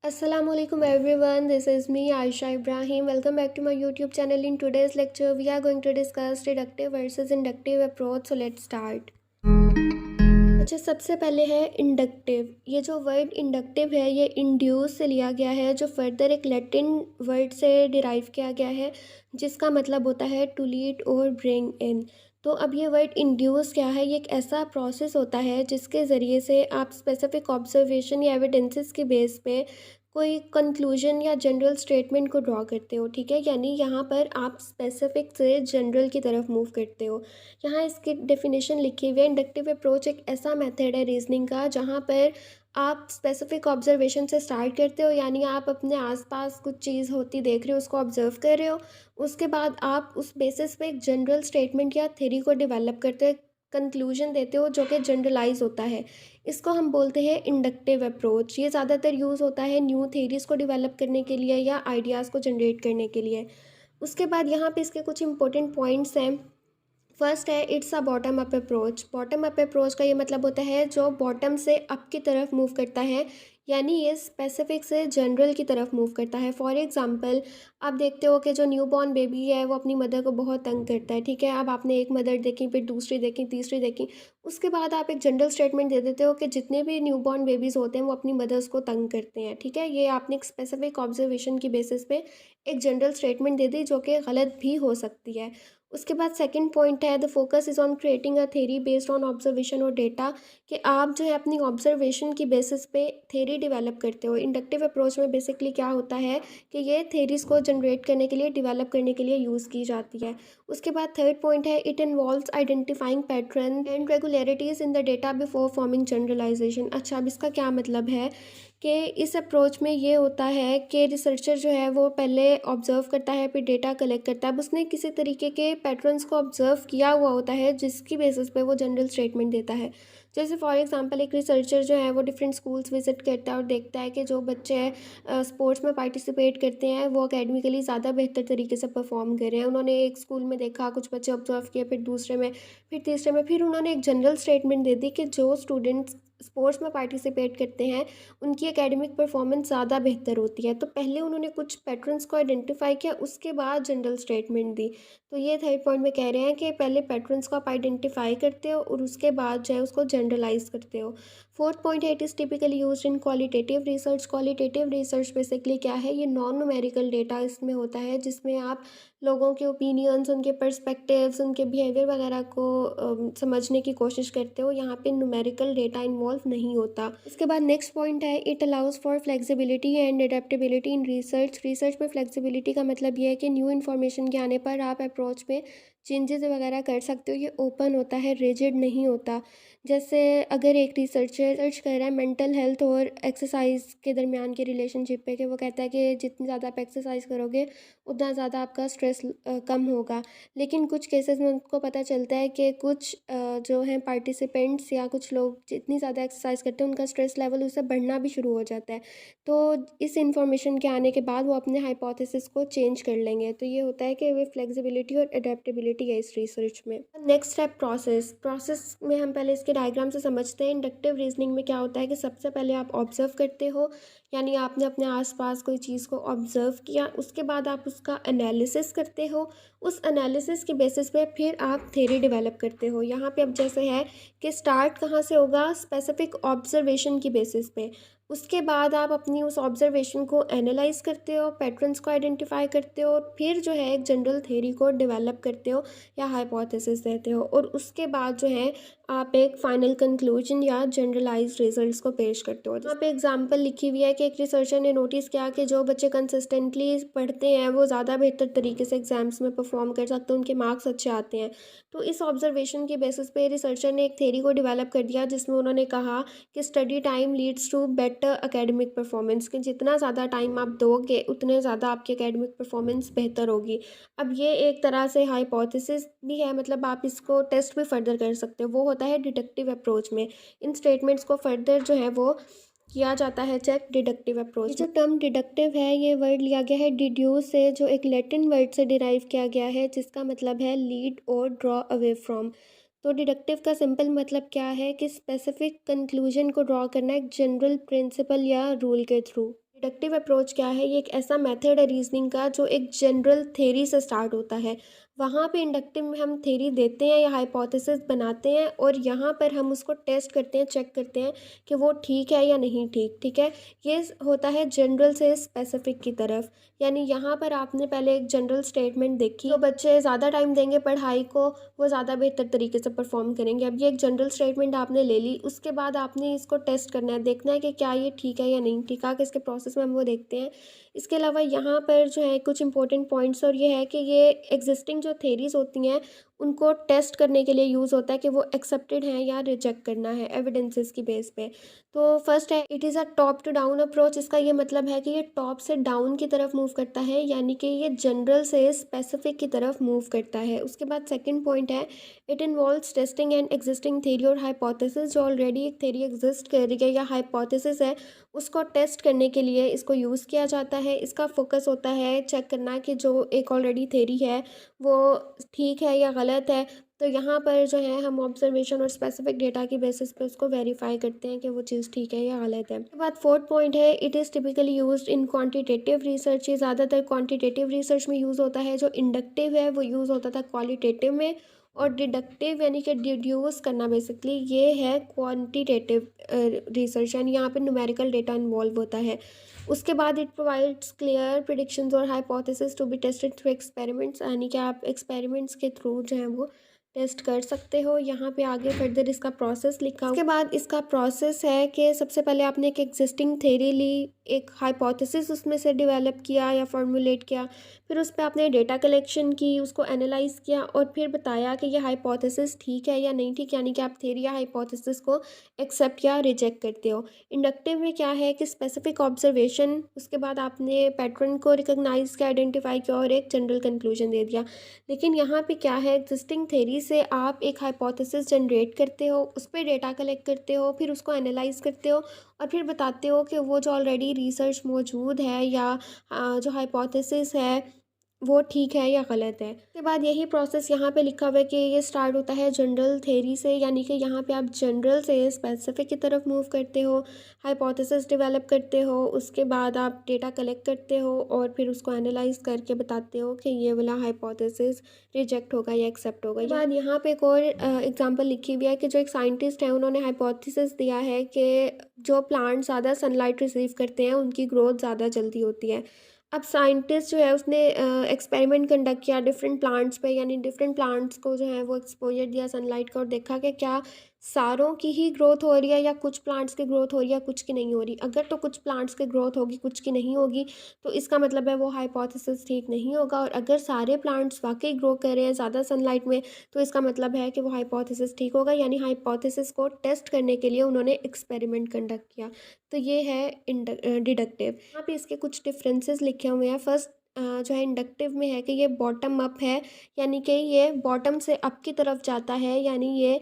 Assalamualaikum everyone, this is me Aisha Ibrahim. Welcome back to my YouTube channel. In today's lecture, we are going to discuss deductive versus inductive approach. So let's start. अच्छा, सबसे पहले है inductive. ये जो word inductive है ये induce से लिया गया है, जो फर्दर एक लैटिन वर्ड से डिराइव किया गया है जिसका मतलब होता है टू लीड और ब्रिंग इन। तो अब ये वर्ड इंड्यूस क्या है? ये एक ऐसा प्रोसेस होता है जिसके ज़रिए से आप स्पेसिफिक ऑब्जर्वेशन या एविडेंसेस के बेस पे कोई कंक्लूजन या जनरल स्टेटमेंट को ड्रॉ करते हो। ठीक है, यानी यहाँ पर आप स्पेसिफिक से जनरल की तरफ मूव करते हो। यहाँ इसकी डेफिनेशन लिखी हुई है। इंडक्टिव अप्रोच एक ऐसा मेथड है रीजनिंग का जहाँ पर आप स्पेसिफिक ऑब्जर्वेशन से स्टार्ट करते हो, यानी आप अपने आसपास कुछ चीज़ होती देख रहे हो, उसको ऑब्जर्व कर रहे हो। उसके बाद आप उस बेसिस पे एक जनरल स्टेटमेंट या थ्योरी को डेवलप करते हो, कंक्लूजन देते हो जो कि जनरलाइज होता है। इसको हम बोलते हैं इंडक्टिव अप्रोच। ये ज़्यादातर यूज़ होता है न्यू थ्योरीज को डेवलप करने के लिए या आइडियाज़ को जनरेट करने के लिए। उसके बाद यहाँ पे इसके कुछ इंपॉर्टेंट पॉइंट्स हैं। फर्स्ट है it's a bottom up approach. Bottom up approach का ये मतलब होता है जो बॉटम से अप की तरफ मूव करता है, यानी ये स्पेसिफिक से जनरल की तरफ मूव करता है। फॉर एग्जांपल, आप देखते हो कि जो न्यू बॉर्न बेबी है वो अपनी मदर को बहुत तंग करता है। ठीक है, अब आपने एक मदर देखी, फिर दूसरी देखी, तीसरी देखी, उसके बाद आप एक जनरल स्टेटमेंट दे देते हो कि जितने भी न्यू बॉर्न बेबीज़ होते हैं वो अपनी मदर्स को तंग करते हैं। ठीक है, ये आपने एक स्पेसिफिक ऑब्जर्वेशन की बेसिस पे एक जनरल स्टेटमेंट दे दी जो कि गलत भी हो सकती है। उसके बाद सेकंड पॉइंट है the focus is on creating a theory based on observation और डेटा, कि आप जो है अपनी ऑब्जर्वेशन की बेसिस पे थेरी डेवलप करते हो। इंडक्टिव अप्रोच में बेसिकली क्या होता है कि ये थेरीज को जनरेट करने के लिए, डेवलप करने के लिए यूज़ की जाती है। उसके बाद थर्ड पॉइंट है it involves identifying pattern and regularities in the data before forming generalisation. अच्छा, अब इसका क्या मतलब है कि इस अप्रोच में ये होता है कि रिसर्चर जो है वो पहले ऑब्ज़र्व करता है, फिर डेटा कलेक्ट करता है। अब उसने किसी तरीके के पैटर्न्स को ऑब्ज़र्व किया हुआ होता है जिसकी बेसिस पे वो जनरल स्टेटमेंट देता है। जैसे फॉर एग्जांपल, एक रिसर्चर जो है वो डिफरेंट स्कूल्स विजिट करता है और देखता है कि जो बच्चे स्पोर्ट्स में पार्टिसिपेट करते हैं वो अकेडमिकली ज़्यादा बेहतर तरीके से परफॉर्म कर रहे हैं। उन्होंने एक स्कूल में देखा, कुछ बच्चे ऑब्जर्व किए, फिर दूसरे में, फिर तीसरे में, फिर उन्होंने एक जनरल स्टेटमेंट दे दी कि जो स्टूडेंट्स स्पोर्ट्स में पार्टिसिपेट करते हैं उनकी एकेडमिक परफॉर्मेंस ज़्यादा बेहतर होती है। तो पहले उन्होंने कुछ पैटर्न्स को आइडेंटिफाई किया, उसके बाद जनरल स्टेटमेंट दी। तो ये थर्ड पॉइंट में कह रहे हैं कि पहले पैटर्न्स को आप आइडेंटिफाई करते हो और उसके बाद जो है उसको जनरलाइज करते हो। फोर्थ पॉइंट है it is typically used in qualitative research. Qualitative research basically क्या है? ये नॉन न्यूमेरिकल डेटा इसमें होता है जिसमें आप लोगों के ओपिनियंस, उनके पर्सपेक्टिव्स, उनके बिहेवियर वगैरह को समझने की कोशिश करते हो। यहाँ पे न्यूमेरिकल डेटा इन्वॉल्व नहीं होता। इसके बाद नेक्स्ट पॉइंट है it allows for flexibility and adaptability in research. Research में फ्लेक्सिबिलिटी का मतलब ये है कि न्यू इन्फॉर्मेशन के आने पर आप अप्रोच में चेंजेस वगैरह कर सकते हो। ये ओपन होता है, रिजिड नहीं होता। जैसे अगर एक रिसर्चर सर्च कर रहा है मेंटल हेल्थ और एक्सरसाइज के दरमियान के रिलेशनशिप पे, कि वो कहता है कि जितनी ज़्यादा आप एक्सरसाइज करोगे उतना ज़्यादा आपका स्ट्रेस कम होगा। लेकिन कुछ केसेस में उनको पता चलता है कि कुछ जो हैं पार्टिसिपेंट्स या कुछ लोग जितनी ज़्यादा एक्सरसाइज करते हैं उनका स्ट्रेस लेवल उससे बढ़ना भी शुरू हो जाता है। तो इस इंफॉर्मेशन के आने के बाद वो अपने हाइपोथेसिस को चेंज कर लेंगे। तो ये होता है कि वे फ्लेक्सिबिलिटी और अडेप्टेबिलिटी है इस रिसर्च में। Next step process. प्रोसेस में हम पहले इसके डायग्राम से समझते हैं। इंडक्टिव रीजनिंग में क्या होता है कि सबसे पहले आप ऑब्जर्व करते हो, यानी आपने अपने आसपास कोई चीज़ को ऑब्जर्व किया, उसके बाद आप उसका एनालिसिस करते हो। उस एनालिसिस के बेसिस पे फिर आप थ्योरी डेवलप करते हो। यहाँ पे अब जैसे है कि स्टार्ट कहाँ से होगा? स्पेसिफिक ऑब्जर्वेशन की बेसिस पे। उसके बाद आप अपनी उस ऑब्जर्वेशन को एनालाइज करते हो, पैटर्न्स को आइडेंटिफाई करते हो, फिर जो है एक जनरल थ्योरी को डेवलप करते हो या हाइपोथेसिस देते हो, और उसके बाद जो है आप एक फाइनल कंक्लूजन या जनरलाइज्ड रिजल्ट्स को पेश करते हो। यहाँ पे एग्जांपल लिखी हुई है कि एक रिसर्चर ने नोटिस किया कि जो बच्चे कंसिस्टेंटली पढ़ते हैं वो ज़्यादा बेहतर तरीके से एग्जाम्स में परफॉर्म कर सकते हैं, उनके मार्क्स अच्छे आते हैं। तो इस ऑब्जर्वेशन के बेसिस पे रिसर्चर ने एक थ्योरी को डेवलप कर दिया जिसमें उन्होंने कहा कि study time leads to better academic performance, कि जितना ज़्यादा टाइम आप दोगे उतने ज़्यादा आपकी एकेडमिक परफॉर्मेंस बेहतर होगी। अब ये एक तरह से हाइपोथेसिस भी है, मतलब आप इसको टेस्ट भी फर्दर कर सकते हो। वो होता है डिडक्टिव अप्रोच में। इन स्टेटमेंट्स को फर्दर जो है वो किया जाता है चेक डिडक्टिव अप्रोच। ये जो टर्म डिडक्टिव है ये वर्ड लिया गया है डिड्यूस से, जो एक लैटिन वर्ड से डिराइव किया गया है जिसका मतलब है लीड और ड्रॉ अवे फ्रॉम। तो डिडक्टिव का सिंपल मतलब क्या है कि स्पेसिफिक कंक्लूजन को ड्रॉ करना एक जनरल प्रिंसिपल या रूल के थ्रू। डिडक्टिव अप्रोच क्या है? ये एक ऐसा मेथड है रीजनिंग का जो एक जनरल थ्योरी से स्टार्ट होता है। वहाँ पे इंडक्टिव में हम थ्योरी देते हैं या हाइपोथेसिस बनाते हैं और यहाँ पर हम उसको टेस्ट करते हैं, चेक करते हैं कि वो ठीक है या नहीं ठीक, ठीक है। ये होता है जनरल से स्पेसिफिक की तरफ। यानी यहाँ पर आपने पहले एक जनरल स्टेटमेंट देखी, तो बच्चे ज़्यादा टाइम देंगे पढ़ाई को, वो ज़्यादा बेहतर तरीके से परफॉर्म करेंगे। अब ये एक जनरल स्टेटमेंट आपने ले ली, उसके बाद आपने इसको टेस्ट करना है, देखना है कि क्या ये ठीक है या नहीं ठीक। आगे इसके प्रोसेस में हम वो देखते हैं। इसके अलावा यहाँ पर जो है कुछ इंपॉर्टेंट पॉइंट्स, और ये है कि ये एग्जिस्टिंग जो थेरीज होती हैं उनको टेस्ट करने के लिए यूज़ होता है कि वो एक्सेप्टेड हैं या रिजेक्ट करना है एविडेंसेस की बेस पे। तो फर्स्ट है, it is a top to down approach. इसका ये मतलब है कि ये टॉप से डाउन की तरफ मूव करता है, यानी कि ये जनरल से स्पेसिफिक की तरफ मूव करता है। उसके बाद सेकंड पॉइंट है, it involves testing and existing theory और हाइपोथेसिस। जो ऑलरेडी एक थेरी एग्जिस्ट कर रही है या हाइपोथेसिस है, उसको टेस्ट करने के लिए इसको यूज़ किया जाता है। इसका फोकस होता है चेक करना कि जो एक ऑलरेडी थेरी है वो ठीक है या गलत है। तो यहाँ पर जो है हम ऑब्जर्वेशन और स्पेसिफिक डेटा की बेसिस पे उसको वेरीफाई करते हैं कि वो चीज़ ठीक है या गलत है। उसके बाद फोर्थ पॉइंट है, it is typically used in quantitative research. ये ज़्यादातर क्वांटिटेटिव रिसर्च में यूज़ होता है। जो इंडक्टिव है वो यूज़ होता था क्वालिटेटिव में, और डिडक्टिव यानी कि डिड्यूस करना बेसिकली ये है क्वांटिटेटिव रिसर्च, यानी यहाँ पे न्यूमेरिकल डेटा इन्वॉल्व होता है। उसके बाद इट प्रोवाइड्स क्लियर प्रिडिक्शंस और hypothesis to be tested through experiments, यानी कि आप एक्सपेरिमेंट्स के थ्रू जो है वो टेस्ट कर सकते हो। यहाँ पे आगे फर्दर इसका प्रोसेस लिखा। उसके बाद इसका प्रोसेस है कि सबसे पहले आपने एक एग्जिस्टिंग थ्योरी ली, एक हाइपोथेसिस उसमें से डेवलप किया या फॉर्मुलेट किया, फिर उस पर आपने डेटा कलेक्शन की, उसको एनालाइज किया और फिर बताया कि ये हाइपोथेसिस ठीक है या नहीं ठीक, यानी कि आप थ्योरी या हाइपोथेसिस को एक्सेप्ट या रिजेक्ट करते हो। इंडक्टिव में क्या है कि स्पेसिफिक ऑब्जर्वेशन, उसके बाद आपने पैटर्न को रिकॉग्नाइज किया, आइडेंटिफाई किया और एक जनरल कंक्लूजन दे दिया। लेकिन यहाँ पे क्या है, एग्जिस्टिंग थ्योरी से आप एक हाइपोथेसिस जनरेट करते हो, उस पर डेटा कलेक्ट करते हो, फिर उसको एनालाइज करते हो और फिर बताते हो कि वो जो ऑलरेडी रिसर्च मौजूद है या जो हाइपोथेसिस है वो ठीक है या गलत है। उसके बाद यही प्रोसेस यहाँ पे लिखा हुआ है कि ये स्टार्ट होता है जनरल थ्योरी से, यानी कि यहाँ पे आप जनरल से स्पेसिफिक की तरफ मूव करते हो, हाइपोथेसिस डेवलप करते हो, उसके बाद आप डेटा कलेक्ट करते हो और फिर उसको एनालाइज करके बताते हो कि ये वाला हाइपोथेसिस रिजेक्ट होगा या एक्सेप्ट होगा। उसके बाद यहाँ पे एक और एग्जाम्पल लिखी हुई है कि जो एक साइंटिस्ट है उन्होंने हाइपोथेसिस दिया है कि जो प्लांट ज़्यादा सनलाइट रिसीव करते हैं उनकी ग्रोथ ज़्यादा जल्दी होती है। अब साइंटिस्ट जो है उसने एक्सपेरिमेंट कंडक्ट किया डिफरेंट प्लांट्स पे, यानी डिफरेंट प्लांट्स को जो है वो एक्सपोजर दिया सनलाइट का और देखा कि क्या सारों की ही ग्रोथ हो रही है या कुछ प्लांट्स की ग्रोथ हो रही है, कुछ की नहीं हो रही। अगर तो कुछ प्लांट्स की ग्रोथ होगी, कुछ की नहीं होगी, तो इसका मतलब है वो हाइपोथेसिस ठीक नहीं होगा। और अगर सारे प्लांट्स वाकई ग्रो कर रहे हैं ज़्यादा सनलाइट में, तो इसका मतलब है कि वो हाइपोथेसिस ठीक होगा। यानी हाइपोथेसिस को टेस्ट करने के लिए उन्होंने एक्सपेरिमेंट कंडक्ट किया। तो ये है डिडक्टिव। यहाँ पे इसके कुछ डिफरेंसेस लिखे हुए हैं। फर्स्ट जो है इंडक्टिव में है कि ये बॉटम अप है, यानी कि ये बॉटम से अप की तरफ जाता है, यानी ये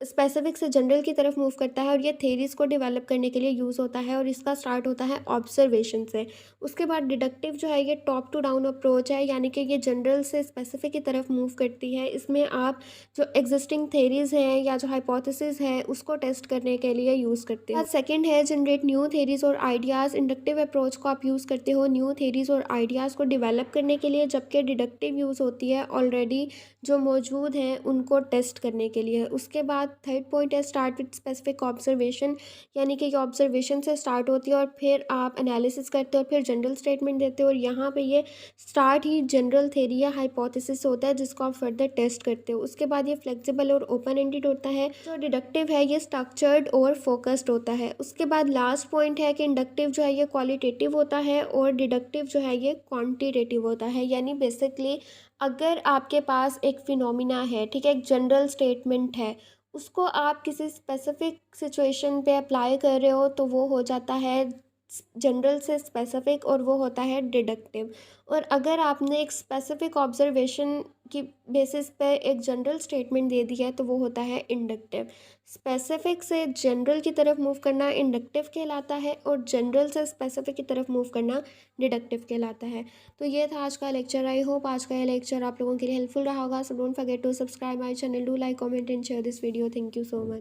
स्पेसिफिक से जनरल की तरफ मूव करता है और ये थेरीज को डेवलप करने के लिए यूज़ होता है और इसका स्टार्ट होता है ऑब्जर्वेशन से। उसके बाद डिडक्टिव जो है ये टॉप टू डाउन अप्रोच है, यानी कि ये जनरल से स्पेसिफिक की तरफ मूव करती है। इसमें आप जो एग्जिस्टिंग थेरीज हैं या जो हाइपोथेसिस है उसको टेस्ट करने के लिए यूज़ करते हो। सेकेंड है जनरेट न्यू थेरीज और आइडियाज़। इंडक्टिव अप्रोच को आप यूज़ करते हो न्यू थेरीज और आइडियाज़ को डिवेलप करने के लिए, जबकि डिडक्टिव यूज़ होती है ऑलरेडी जो मौजूद हैं उनको टेस्ट करने के लिए। उसके बाद थर्ड पॉइंट है स्टार्ट विद स्पेसिफिक ऑब्जर्वेशन, यानी कि ये ऑब्जर्वेशन से स्टार्ट होती है और फिर आप एनालिसिस करते हो और फिर जनरल स्टेटमेंट देते हो, और यहाँ पे ये स्टार्ट ही जनरल थेरी या हाइपोथेसिस होता है जिसको आप फर्दर टेस्ट करते हो। उसके बाद ये फ्लेक्सिबल और ओपन एंडेड होता है। जो डिडक्टिव है ये स्ट्रक्चर्ड और फोकस्ड होता है। उसके बाद लास्ट पॉइंट है कि इंडक्टिव जो है ये क्वालिटेटिव होता है और डिडक्टिव जो है ये क्वांटिटेटिव होता है। यानी बेसिकली अगर आपके पास एक फिनोमिना है, ठीक है, एक जनरल स्टेटमेंट है, उसको आप किसी स्पेसिफिक सिचुएशन पे अप्लाई कर रहे हो तो वो हो जाता है जनरल से स्पेसिफिक और वो होता है डिडक्टिव। और अगर आपने एक स्पेसिफिक ऑब्जर्वेशन की बेसिस पे एक जनरल स्टेटमेंट दे दी है तो वो होता है इंडक्टिव। स्पेसिफिक से जनरल की तरफ मूव करना इंडक्टिव कहलाता है और जनरल से स्पेसिफिक की तरफ मूव करना डिडक्टिव कहलाता है। तो ये था आज का लेक्चर। आई होप आज का ये लेक्चर आप लोगों के लिए हेल्पफुल रहा होगा। So don't forget to subscribe my channel, do like comment and share this video. Thank you so much.